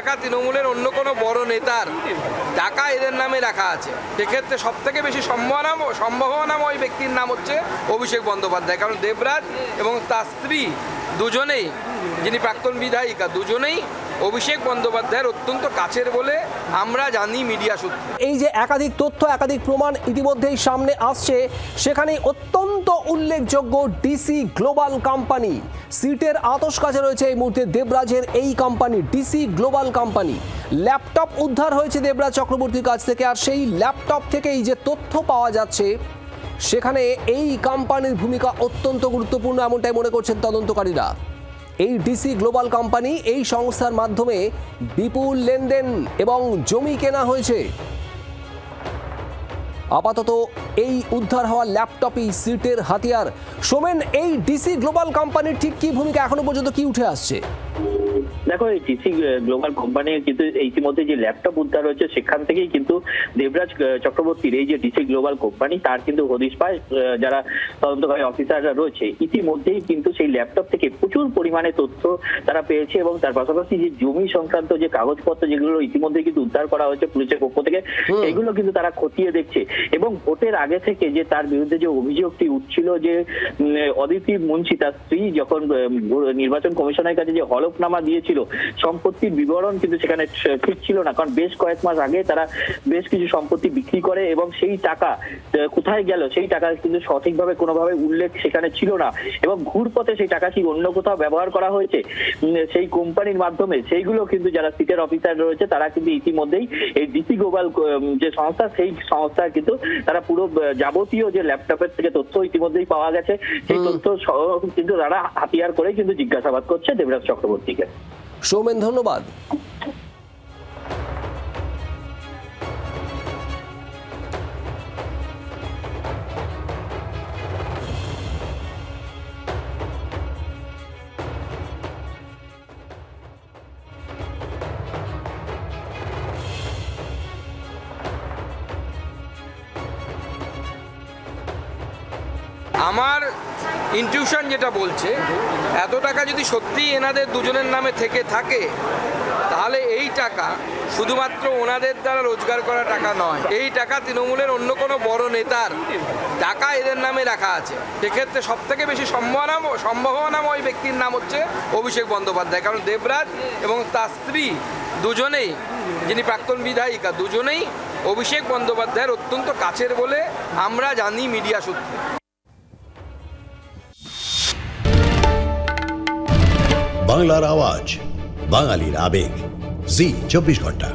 টাকা তৃণমূলের অন্য কোনো বড় নেতার টাকা এদের নামে রাখা আছে। সেক্ষেত্রে সব থেকে বেশি সম্ভাবনাময় ব্যক্তির নাম হচ্ছে অভিষেক বন্দ্যোপাধ্যায়। কারণ দেবরাজ এবং তার স্ত্রী দুজনেই, যিনি প্রাক্তন বিধায়িকা, দুজনেই অভিষেক বন্দ্যোপাধ্যায়ের অত্যন্ত কাছের বলে আমরা জানি মিডিয়া সূত্রে। এই যে একাধিক তথ্য, একাধিক প্রমাণ ইতিমধ্যেই সামনে আসছে, সেখানে অত্যন্ত উল্লেখযোগ্য ডিসি গ্লোবাল কোম্পানি সিটের আতশ কাছে রয়েছে এই মুহূর্তে দেবরাজের এই company DC global company. Laptop উদ্ধার হয়েছে দেবরাজ চক্রবর্তীর কাছ থেকে, আর সেই ল্যাপটপ থেকে এই যে তথ্য পাওয়া যাচ্ছে সেখানে এই কোম্পানির ভূমিকা অত্যন্ত গুরুত্বপূর্ণ, এমনটাই মনে করছেন তদন্তকারীরা। এই ডিসি গ্লোবাল কোম্পানি, এই সংস্থার মাধ্যমে বিপুল লেনদেন এবং জমি কেনা হয়েছে। আপাতত এই উদ্ধার হওয়া ল্যাপটপই সিটের হাতিয়ার। সোমেন, এই ডিসি গ্লোবাল কোম্পানির ঠিক কি ভূমিকা, এখনো পর্যন্ত কি উঠে আসছে? দেখো, এই ডিসি গ্লোবাল কোম্পানির কিন্তু ইতিমধ্যে যে ল্যাপটপ উদ্ধার হয়েছে সেখান থেকেই কিন্তু দেবরাজ চক্রবর্তীর এই যে ডিসি গ্লোবাল কোম্পানি তার কিন্তু হদিশ পায় যারা তদন্তকারী অফিসাররা রয়েছে। ইতিমধ্যেই কিন্তু সেই ল্যাপটপ থেকে প্রচুর পরিমাণে তথ্য তারা পেয়েছে এবং তার পাশাপাশি যে জমি সংক্রান্ত যে কাগজপত্র যেগুলো ইতিমধ্যে কিন্তু উদ্ধার করা হয়েছে পুলিশের পক্ষ থেকে, এগুলো কিন্তু তারা খতিয়ে দেখছে। এবং ভোটের আগে থেকে যে তার বিরুদ্ধে যে অভিযোগটি উঠছিল যে অদিতি মুন্সি তার স্ত্রী যখন নির্বাচন কমিশনের কাছে যে হলফনামা দিয়েছিল, সম্পত্তির বিবরণ কিন্তু সেখানে ঠিক ছিল না। কারণ বেশ কয়েক মাস আগে তারা বেশ কিছু সম্পত্তি বিক্রি করে এবং সেই টাকা কোথায় গেল সেই টাকা কিন্তু সঠিকভাবে কোনোভাবে উল্লেখ সেখানে ছিল না এবং ঘুরপথে সেই টাকা কি অন্য কোথাও ব্যবহার করা হয়েছে সেই কোম্পানির মাধ্যমে, সেইগুলো কিন্তু যারা সিটের অফিসার রয়েছে তারা কিন্তু ইতিমধ্যেই এই ডিসি গ্লোবাল যে সংস্থা, সেই সংস্থা কিন্তু তারা পুরো যাবতীয় যে ল্যাপটপের থেকে তথ্য ইতিমধ্যেই পাওয়া গেছে, সেই তথ্য কিন্তু তারা হাতিয়ার করে কিন্তু জিজ্ঞাসাবাদ করছে দেবরাজ চক্রবর্তীকে। সৌমেন, ধন্যবাদ। আমার ইনটিউশন যেটা বলছে, এত টাকা যদি সত্যিই এনাদের দুজনের নামে থেকে থাকে তাহলে এই টাকা শুধুমাত্র ওনাদের দ্বারা রোজগার করা টাকা নয়, এই টাকা তৃণমূলের অন্য কোনো বড় নেতার টাকা এদের নামে রাখা আছে। সেক্ষেত্রে সব থেকে বেশি সম্ভাবনাময় ব্যক্তির নাম হচ্ছে অভিষেক বন্দ্যোপাধ্যায়। কারণ দেবরাজ এবং তার স্ত্রী দুজনেই, যিনি প্রাক্তন বিধায়িকা, দুজনেই অভিষেক বন্দ্যোপাধ্যায়ের অত্যন্ত কাছের বলে আমরা জানি মিডিয়া সূত্রে। বাংলার আওয়াজ, বাঙালির আবেগ, জি 24 ঘন্টা।